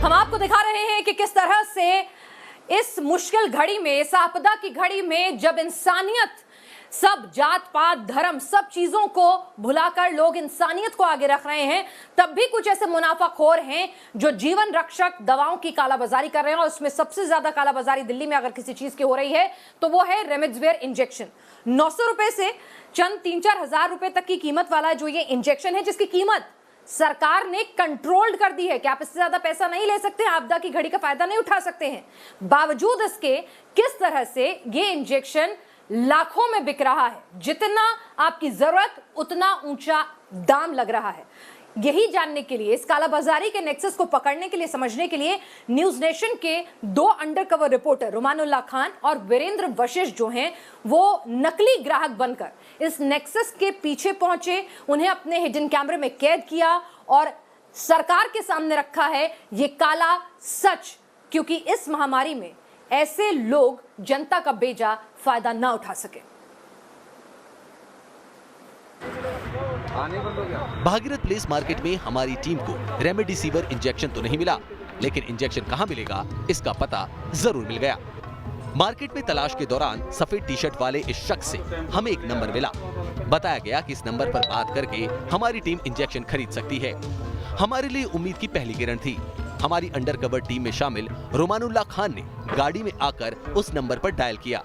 हम आपको दिखा रहे हैं कि किस तरह से इस मुश्किल घड़ी में, इस आपदा की घड़ी में, जब इंसानियत सब जात पात धर्म सब चीजों को भुलाकर लोग इंसानियत को आगे रख रहे हैं, तब भी कुछ ऐसे मुनाफाखोर हैं जो जीवन रक्षक दवाओं की कालाबाजारी कर रहे हैं। और उसमें सबसे ज्यादा कालाबाजारी दिल्ली में अगर किसी चीज की हो रही है तो वो है रेमडेसिविर इंजेक्शन। 900 रुपए से चंद 3-4 हजार रुपए तक की कीमत वाला जो ये इंजेक्शन है, जिसकी कीमत सरकार ने कंट्रोल्ड कर दी है कि आप इससे ज्यादा पैसा नहीं ले सकते, आपदा की घड़ी का फायदा नहीं उठा सकते हैं। बावजूद इसके किस तरह से ये इंजेक्शन लाखों में बिक रहा है, जितना आपकी जरूरत उतना ऊंचा दाम लग रहा है। यही जानने के लिए, इस कालाबाजारी के नेक्सस को पकड़ने के लिए, समझने के लिए न्यूज नेशन के 2 अंडरकवर रिपोर्टर रुमानुल्लाह खान और वीरेंद्र वशिष्ठ जो हैं वो नकली ग्राहक बनकर इस नेक्सस के पीछे पहुंचे, उन्हें अपने हिडन कैमरे में कैद किया और सरकार के सामने रखा है ये काला सच, क्योंकि इस महामारी में ऐसे लोग जनता का बेजा फायदा ना उठा सके। भागीरथ प्लेस मार्केट में हमारी टीम को रेमडेसिविर इंजेक्शन तो नहीं मिला, लेकिन इंजेक्शन कहां मिलेगा इसका पता जरूर मिल गया। मार्केट में तलाश के दौरान सफेद टी शर्ट वाले इस शख्स से हमें एक नंबर मिला। बताया गया कि इस नंबर पर बात करके हमारी टीम इंजेक्शन खरीद सकती है। हमारे लिए उम्मीद की पहली किरण थी। हमारी अंडरकवर टीम में शामिल रुमानुल्लाह खान ने गाड़ी में आकर उस नंबर पर डायल किया।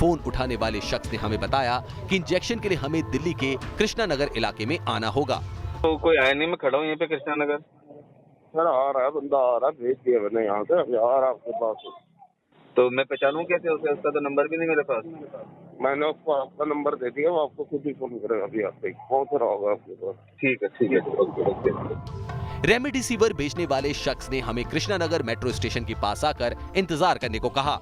फोन उठाने वाले शख्स ने हमें बताया कि इंजेक्शन के लिए हमें दिल्ली के कृष्णा नगर इलाके में आना होगा। तो कोई आया नहीं, मैं खड़ा हूँ यहाँ पे कृष्णा नगर। सर आ रहा है बंदा, आ रहा, भेज दिया मैंने यहाँ से, आ रहा आपके पास। तो मैं पहचानूं कैसे उसे? उसका तो नंबर भी नहीं मेरे पास। मैंने उसको आपका नंबर दे दिया, वो आपको खुद ही फोन करेगा, अभी आप पहुँच रहा होगा आपके पास। ठीक है ठीक है। रेमडेसिविर बेचने वाले शख्स ने हमें कृष्णा नगर मेट्रो स्टेशन के पास आकर इंतजार करने को कहा।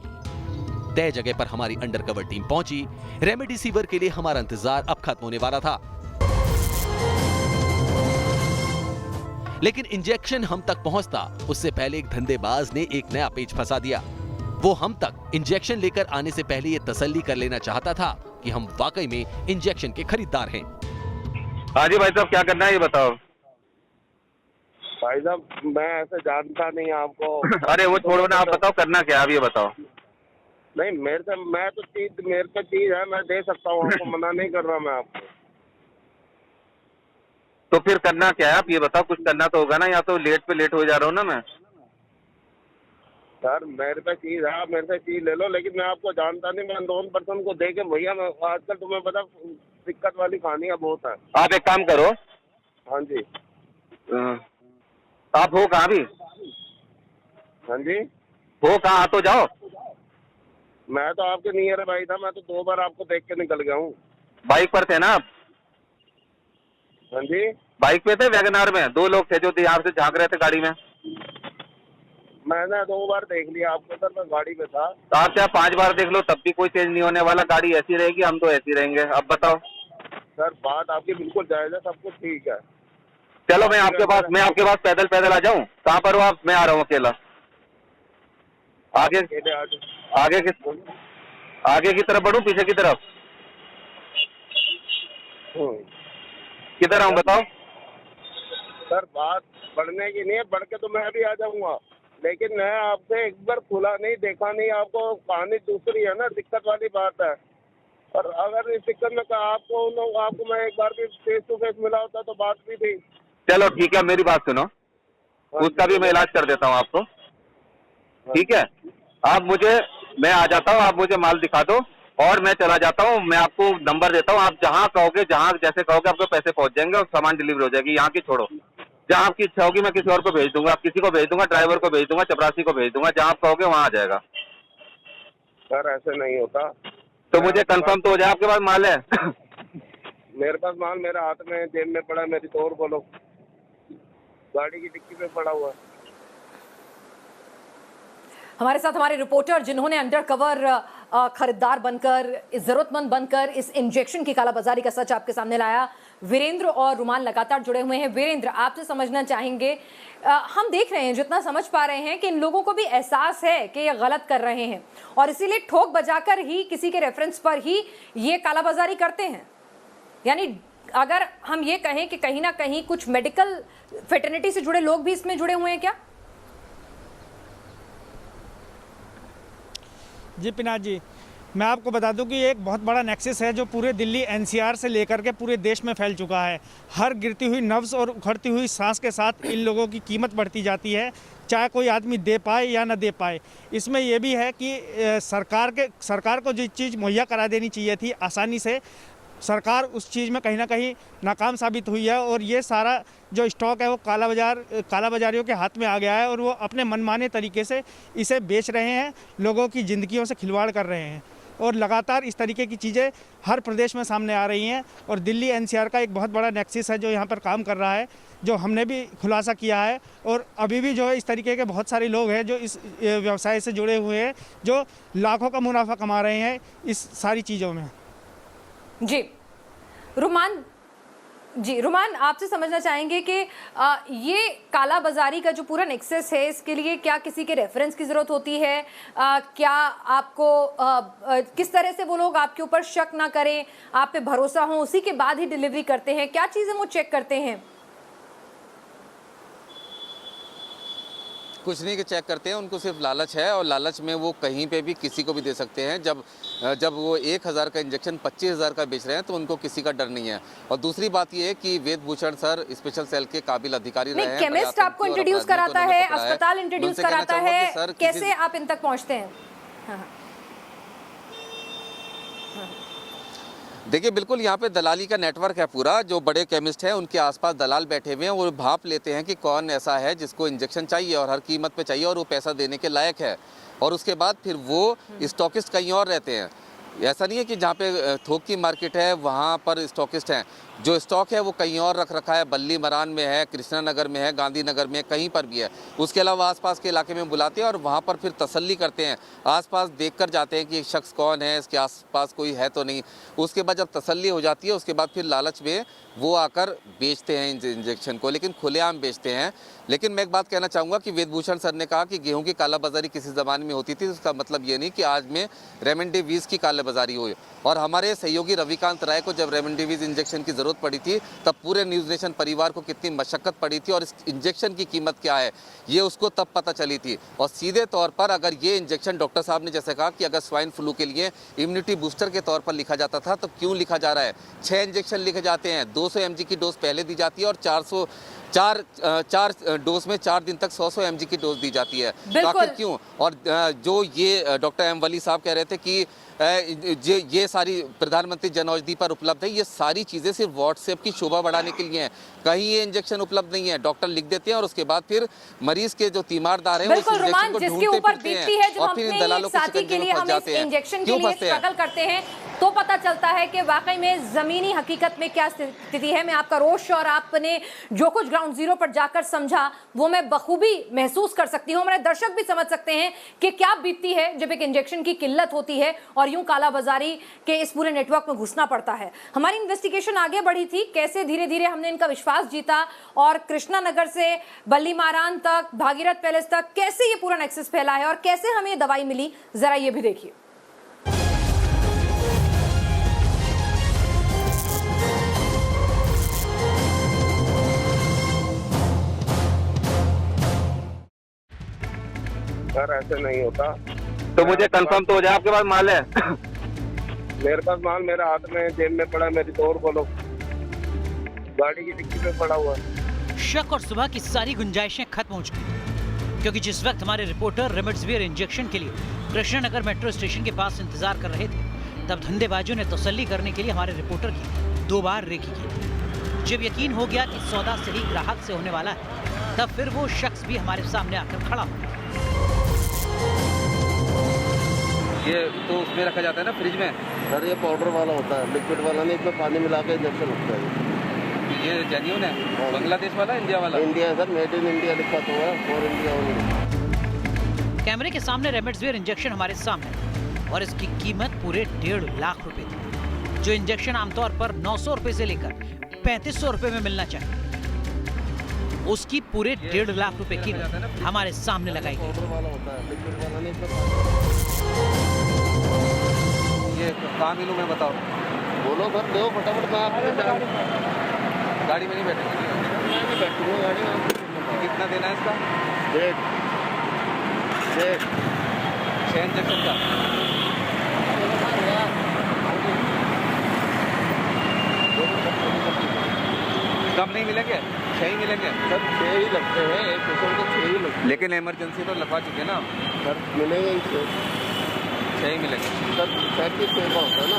तय जगह पर हमारी अंडरकवर टीम पहुंची। रेमडेसिविर के लिए हमारा इंतजार अब खत्म होने वाला था, लेकिन इंजेक्शन हम तक पहुंचता उससे पहले एक धंधेबाज ने एक नया पेच फंसा दिया। वो हम तक इंजेक्शन लेकर आने से पहले ये तसल्ली कर लेना चाहता था कि हम वाकई में इंजेक्शन के खरीदार हैं। हाँ जी भाई साहब, क्या करना है ये बताओ। भाई साहब मैं ऐसे जानता नहीं आपको। अरे वो छोड़ो ना, आप बताओ करना क्या, आप ये बताओ। नहीं मेरे से, मैं तो मेरे पे चीज है, मैं दे सकता हूँ आपको, मना नहीं कर रहा मैं आपको। तो फिर करना क्या है आप ये बताओ, कुछ करना तो होगा ना, या तो लेट पे लेट हो जा रहा हूँ ना मैं। सर मेरे पे चीज है, आप मेरे से चीज ले लो, लेकिन मैं आपको जानता नहीं, मैं 2 पर्सन को देके भैया, मैं आजकल तुम्हें पता दिक्कत वाली कहानियाँ बहुत है। आप एक काम करो। हाँ जी। आप हो कहाँ भी? हाँ जी। हो कहाँ, तो जाओ। मैं तो आपके नियर भाई था, मैं तो 2 बार आपको देख के निकल गया हूँ। बाइक पर थे ना आप? हाँ जी। बाइक पे थे, वैगनार में 2 लोग थे जो यहाँ से झांक रहे थे गाड़ी में। मैंने 2 बार देख लिया आपको सर, मैं गाड़ी पे था। तो आप चाहे 5 बार देख लो तब भी कोई चेंज नहीं होने वाला, गाड़ी ऐसी रहेगी, हम तो ऐसी रहेंगे। अब बताओ। सर बात आपकी बिल्कुल जायज है, सब कुछ ठीक है। चलो मैं आपके पास पैदल आ जाऊँ? कहाँ पर हो आप? मैं आ रहा हूँ अकेला। आगे की तरफ बढ़ूं, पीछे की तरफ? किधर आऊं बताओ। सर बात बढ़ने की नहीं है, बढ़ के तो मैं भी आ जाऊंगा, लेकिन मैं आपसे एक बार खुला नहीं, देखा नहीं आपको, कहानी दूसरी है ना, दिक्कत वाली बात है। और अगर इस दिक्कत में आपको मैं एक बार भी फेस टू फेस मिला होता तो बात भी थी। चलो ठीक है, मेरी बात सुनो, उसका भी मैं इलाज कर देता हूँ आपको, ठीक है? मैं आ जाता हूँ, आप मुझे माल दिखा दो और मैं चला जाता हूँ। मैं आपको नंबर देता हूँ, आप जहाँ कहोगे, जहाँ जैसे कहोगे आपको पैसे पहुंच जाएंगे और सामान डिलीवर हो जाएगी। यहाँ की छोड़ो, जहाँ आपकी इच्छा होगी मैं किसी और को भेज दूंगा, आप किसी को भेज दूंगा, ड्राइवर को भेज दूंगा, चपरासी को भेज दूंगा, जहाँ आप कहोगे वहाँ आ जाएगा। सर ऐसे नहीं होता। तो मुझे कंफर्म तो हो जाए आपके पास माल है? मेरे पास माल मेरे हाथ में, जेब में पड़ा है मेरी, तो और बोलो, गाड़ी की डिक्की में पड़ा हुआ है। हमारे साथ हमारे रिपोर्टर जिन्होंने अंडरकवर खरीदार बनकर, जरूरतमंद बनकर इस इंजेक्शन की कालाबाजारी का सच आपके सामने लाया, वीरेंद्र और रुमान लगातार जुड़े हुए हैं। वीरेंद्र, आपसे समझना चाहेंगे, हम देख रहे हैं, जितना समझ पा रहे हैं कि इन लोगों को भी एहसास है कि ये गलत कर रहे हैं और इसीलिए ठोक बजाकर ही किसी के रेफरेंस पर ही ये कालाबाजारी करते हैं। यानी अगर हम ये कहें कि कहीं ना कहीं कुछ मेडिकल फेटर्निटी से जुड़े लोग भी इसमें जुड़े हुए हैं क्या? जी पिनाक जी, मैं आपको बता दूं कि ये एक बहुत बड़ा नेक्सस है जो पूरे दिल्ली एनसीआर से लेकर के पूरे देश में फैल चुका है। हर गिरती हुई नब्ज़ और उखड़ती हुई सांस के साथ इन लोगों की कीमत बढ़ती जाती है, चाहे कोई आदमी दे पाए या ना दे पाए। इसमें यह भी है कि सरकार को जो चीज़ मुहैया करा देनी चाहिए थी आसानी से, सरकार उस चीज़ में कहीं ना कहीं नाकाम साबित हुई है और ये सारा जो स्टॉक है वो कालाबाजारियों के हाथ में आ गया है और वो अपने मनमाने तरीके से इसे बेच रहे हैं, लोगों की ज़िंदगियों से खिलवाड़ कर रहे हैं और लगातार इस तरीके की चीज़ें हर प्रदेश में सामने आ रही हैं। और दिल्ली एनसीआर का एक बहुत बड़ा नेक्सस है जो यहाँ पर काम कर रहा है, जो हमने भी खुलासा किया है। और अभी भी जो है इस तरीके के बहुत सारे लोग हैं जो इस व्यवसाय से जुड़े हुए हैं, जो लाखों का मुनाफा कमा रहे हैं इस सारी चीज़ों में। जी रुमान, आपसे समझना चाहेंगे कि ये काला बाजारी का जो पूरा नेक्सस है, इसके लिए क्या किसी के रेफरेंस की ज़रूरत होती है? क्या आपको किस तरह से वो लोग आपके ऊपर शक ना करें, आप पे भरोसा हो, उसी के बाद ही डिलीवरी करते हैं? क्या चीज़ें वो चेक करते हैं? कुछ नहीं कि चेक करते हैं, उनको सिर्फ लालच है और लालच में वो कहीं पे भी किसी को भी दे सकते हैं। जब वो 1000 का इंजेक्शन 25,000 का बेच रहे हैं तो उनको किसी का डर नहीं है। और दूसरी बात ये है कि वेदभूषण सर स्पेशल सेल के काबिल अधिकारी रहे हैं। केमिस्ट आपको इंट्रोड्यूस कराता है, अस्पताल इंट्रोड्यूस कराता है, कैसे आप इन तक पहुँचते हैं? हाँ। देखिए बिल्कुल यहाँ पे दलाली का नेटवर्क है पूरा, जो बड़े केमिस्ट हैं उनके आसपास दलाल बैठे हुए हैं, वो भाप लेते हैं कि कौन ऐसा है जिसको इंजेक्शन चाहिए और हर कीमत पे चाहिए और वो पैसा देने के लायक है, और उसके बाद फिर वो स्टॉकिस्ट कहीं और रहते हैं। ऐसा नहीं है कि जहाँ पे थोक की मार्केट है वहाँ पर स्टॉकिस्ट हैं, जो स्टॉक है वो कहीं और रख रखा है, बल्ली मरान में है, कृष्णा नगर में है, गांधीनगर में है, कहीं पर भी है। उसके अलावा आसपास के इलाके में बुलाते हैं और वहाँ पर फिर तसल्ली करते हैं, आसपास देखकर जाते हैं कि ये शख्स कौन है, इसके आसपास कोई है तो नहीं। उसके बाद जब तसल्ली हो जाती है उसके बाद फिर लालच में वो आकर बेचते हैं इंजेक्शन को, लेकिन खुलेआम बेचते हैं। लेकिन मैं एक बात कहना चाहूँगा कि वेदभूषण सर ने कहा कि गेहूँ की कालाबाजारी किसी ज़माने में होती थी, उसका मतलब ये नहीं कि आज में रेमडेसिविर की कालाबाजारी हुई। और हमारे सहयोगी रविकांत राय को जब रेमडेसिविर इंजेक्शन की ज़रूरत पड़ी थी तब पूरे न्यूज़ नेशन परिवार को कितनी मशक्क़त पड़ी थी और इस इंजेक्शन की कीमत क्या है ये उसको तब पता चली थी। और सीधे तौर पर अगर ये इंजेक्शन डॉक्टर साहब ने जैसे कहा कि अगर स्वाइन फ्लू के लिए इम्यूनिटी बूस्टर के तौर पर लिखा जाता था तो क्यों लिखा जा रहा है? 6 इंजेक्शन लिखे जाते हैं, 200 mg की डोज पहले दी जाती है और 4 डोज में 4 दिन तक 100 mg की डोज दी जाती है। आखिर क्यों? और जो ये डॉक्टर एम वली साहब कह रहे थे कि ये सारी प्रधानमंत्री जन औषधि पर उपलब्ध है, ये सारी चीज़ें सिर्फ व्हाट्सएप की शोभा बढ़ाने के लिए हैं। कहीं ये इंजेक्शन उपलब्ध नहीं है, डॉक्टर लिख देते हैं और उसके बाद फिर मरीज के जो तीमारदार हैं बिल्कुल रोमान, जिसके ऊपर बीतती है जब अपने साथी के लिए हम इस इंजेक्शन के लिए स्ट्रगल करते हैं तो पता चलता है कि वाकई में जमीनी हकीकत में क्या स्थिति है। मैं आपका रोष और आपने जो कुछ ग्राउंड जीरो पर जाकर समझा वो मैं बखूबी महसूस कर सकती हूँ, हमारे दर्शक भी समझ सकते हैं कि क्या बीतती है जब एक इंजेक्शन की किल्लत होती है और यूं कालाबाजारी के इस पूरे नेटवर्क में घुसना पड़ता है। हमारी इन्वेस्टिगेशन आगे बढ़ी थी, कैसे धीरे धीरे हमने इनका विश्वास जीता और कृष्णा नगर से बल्ली मारान तक, भागीरथ पैलेस तक कैसे ये पूरा नेक्सस फैला है और कैसे हमें ये दवाई मिली, जरा ये भी देखिए। सर ऐसे नहीं होता। तो मुझे कंफर्म तो हो जाए आपके पास माल है? मेरे पास माल मेरे हाथ में जेब में पड़ा, मेरी डोर खोलो, गाड़ी की डिक्की में पड़ा हुआ। शक और सुबह की सारी गुंजाइशें खत्म हो चुकी, क्योंकि जिस वक्त हमारे रिपोर्टर रेमडेसिविर इंजेक्शन के लिए कृष्णनगर मेट्रो स्टेशन के पास इंतजार कर रहे थे तब धंधेबाजों ने तसल्ली करने के लिए हमारे रिपोर्टर की 2 बार रेकी की। जब यकीन हो गया कि सौदा सही ग्राहक से होने वाला है तब फिर वो शख्स भी हमारे सामने आकर खड़ा हो। ये तो उसमें रखा जाता है ना फ्रिज में? सर ये पाउडर वाला होता है, लिक्विड वाला नहीं, इसमें पानी मिला के इंजेक्शन होता है। ये जेन्युइन है? बांग्लादेश वाला, इंडिया वाला? India sir, made in India लिखा तो है, फॉर इंडिया ओनली। कैमरे के सामने रेमडेसिविर इंजेक्शन हमारे सामने और इसकी कीमत पूरे 1.5 लाख रुपए थी, जो इंजेक्शन आमतौर पर 900 रुपए से लेकर 3500 रुपए में मिलना चाहिए, उसकी पूरे 1.5 लाख रुपए की हमारे सामने लगाई गई। ये कहाँ मिलूँ मैं, बताओ? बोलो सर, दो फटाफट। मैं आपके गाड़ी में नहीं बैठूंगा। बैठूंगा गाड़ी में। कितना देना है इसका? 6 इंजेक्शन का कम नहीं मिलेंगे, 6 ही मिलेंगे सर, 6 ही लगते हैं, एक पेशेंट को 6 ही लगते हैं। लेकिन इमरजेंसी तो लगवा चुके ना सर, मिलेंगे ही 6 ही मिलेंगे सर। 35 6 का होता है ना।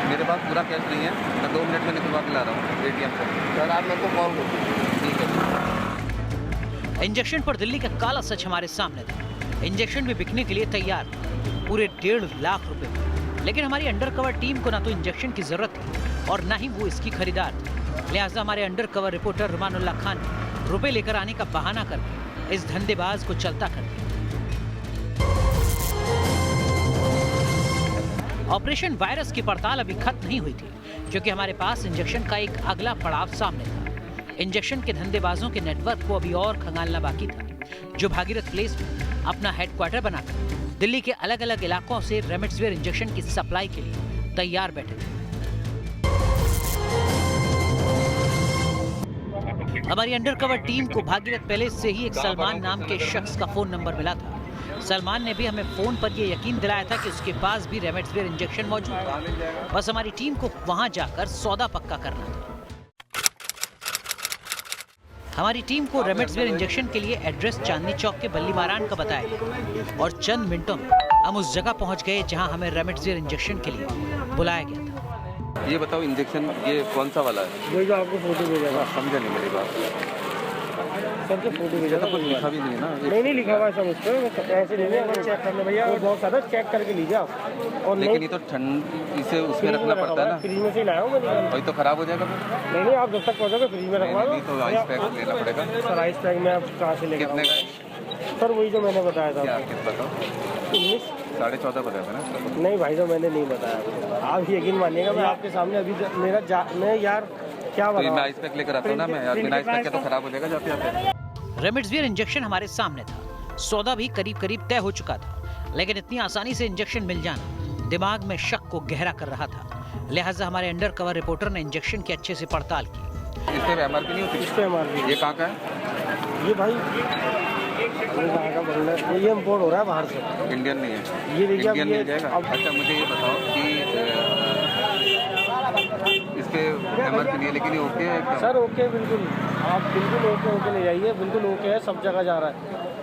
मेरे पास पूरा कैश नहीं है, मैं 2 मिनट में निकलवा के ला रहा हूँ ATM से। सर आप मेरे को कॉल कर दीजिए। ठीक है। इंजेक्शन पर दिल्ली का काला सच हमारे सामने था। इंजेक्शन भी बिकने के लिए तैयार था, पूरे 1.5 लाख रुपए में। लेकिन हमारी अंडरकवर टीम को ना तो इंजेक्शन की जरूरत थी और ना ही वो इसकी खरीदार थी। लिहाजा हमारे अंडरकवर रिपोर्टर रुमानुल्लाह खान ने रुपए लेकर आने का बहाना करके इस धंधेबाज को चलता कर दिया। ऑपरेशन वायरस की पड़ताल अभी खत्म नहीं हुई थी, क्योंकि हमारे पास इंजेक्शन का एक अगला पड़ाव सामने था। इंजेक्शन के धंधेबाजों के नेटवर्क को अभी और खंगालना बाकी था, जो भागीरथ प्लेस में अपना हेडक्वार्टर बनाकर दिल्ली के अलग अलग इलाकों से रेमडेसिविर इंजेक्शन की सप्लाई के लिए तैयार बैठे थे। हमारी अंडरकवर टीम को भागीरथ पैलेस से ही एक सलमान नाम के शख्स का फोन नंबर मिला था। सलमान ने भी हमें फोन पर यह यकीन दिलाया था कि उसके पास भी रेमडेसिविर इंजेक्शन मौजूद है। बस हमारी टीम को वहां जाकर सौदा पक्का करना था। हमारी टीम को रेमडेसिविर इंजेक्शन के लिए एड्रेस चांदनी चौक के बल्ली मारान का बताया गया और चंद मिनटों में हम उस जगह पहुंच गए जहां हमें रेमडेसिविर इंजेक्शन के लिए बुलाया गया था। ये बताओ, इंजेक्शन ये कौन सा वाला है? वही जो आपको फोटो भेजा, समझा नहीं मेरी बात। सर जो फोटो भेजा तो कुछ लिखा भी नहीं है ना। नहीं लिखा हुआ है सब उस पर, ऐसे ले लें, चेक कर ले भैया, बहुत सारा चेक करके लीजिए आप। और लेकिन ये तो ठंड इसे उसमें रखना पड़ता है ना। फ्रिज में से लाया हूँ मैं। वही तो खराब हो जाएगा। नहीं आप जब तक पहुँचोगे फ्रिज में रखवा दो। तो आइस पैक लेना पड़ेगा। सर आइस पैक में आप कहाँ से लेकर? कितने का? सर वही जो मैंने बताया था। क्या बताओ? 19 14.5 बताया था ना। नहीं भाई, जो मैंने नहीं बताया। आप यकीन मानिएगा, मैं आपके सामने अभी मैं यार क्या बताऊं। मैं आइस पैक लेकर आता हूँ ना, मैं बिना आइस पैक के तो खराब हो जाएगा जाते आते। रेमडेसिविर इंजेक्शन हमारे सामने था, सौदा भी करीब करीब तय हो चुका था, लेकिन इतनी आसानी से इंजेक्शन मिल जाना दिमाग में शक को गहरा कर रहा था। लिहाजा हमारे अंडरकवर रिपोर्टर ने इंजेक्शन की अच्छे से पड़ताल की। इस पे MRP नहीं होती? इस पे MRP। ये कहाँ का है? ये भाई ये इम्पोर्ट हो रहा है बाहर से, इंडियन नहीं है। ये देखिए इंडियन मिल जाएगा। अच्छा मुझे ये बताओ कि इस पे MRP नहीं है, लेकिन ये ओके है? सर ओके, बिल्कुल आप बिल्कुल ओके ले जाइए, बिल्कुल ओके है, सब जगह जा रहा है।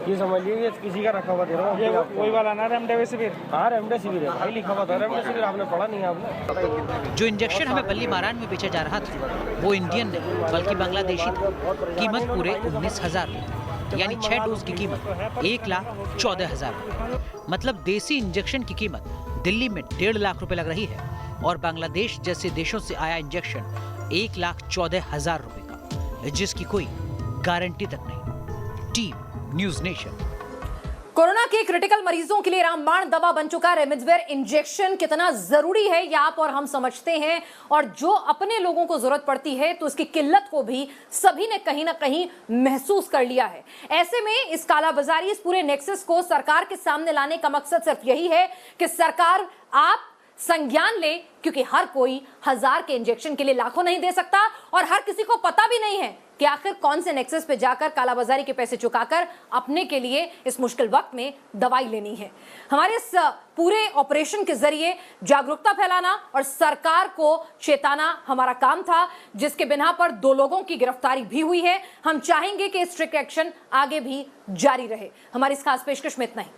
ये समझिए ये किसी का रखा हुआ दे रहा हूँ। वही वाला ना रेमडेसिविर? हाँ रेमडेसिविर है भाई, लिखा हुआ था रेमडेसिविर, आपने पढ़ा नहीं आपने? जो इंजेक्शन हमें बल्ली मारान में बेचा जा रहा था वो इंडियन नहीं बल्कि बांग्लादेशी था। कीमत पूरे 19,000 रुपये, यानी 6 डोज की कीमत 1,14,000 रुपये। मतलब देसी इंजेक्शन की कीमत दिल्ली में 1.5 लाख रुपए लग रही है और बांग्लादेश जैसे देशों से आया इंजेक्शन 1,14,000 रुपए का, जिसकी कोई गारंटी तक नहीं। Team news nation. कोरोना के क्रिटिकल मरीजों के लिए रामबाण दवा बन चुका रेमडेसिविर इंजेक्शन कितना जरूरी है ये आप और हम समझते हैं, और जो अपने लोगों को जरूरत पड़ती है तो इसकी किल्लत को भी सभी ने कहीं ना कहीं महसूस कर लिया है। ऐसे में इस कालाबाजारी, इस पूरे नेक्सस को सरकार के सामने लाने का मकसद सिर्फ यही है कि सरकार आप संज्ञान ले, क्योंकि हर कोई 1000 के इंजेक्शन के लिए लाखों नहीं दे सकता और हर किसी को पता भी नहीं है कि आखिर कौन से नेक्सस पे जाकर कालाबाजारी के पैसे चुकाकर अपने के लिए इस मुश्किल वक्त में दवाई लेनी है। हमारे इस पूरे ऑपरेशन के जरिए जागरूकता फैलाना और सरकार को चेताना हमारा काम था, जिसके बिना पर 2 लोगों की गिरफ्तारी भी हुई है। हम चाहेंगे कि स्ट्रिक्ट एक्शन आगे भी जारी रहे। हमारी इस खास पेशकश में इतना ही।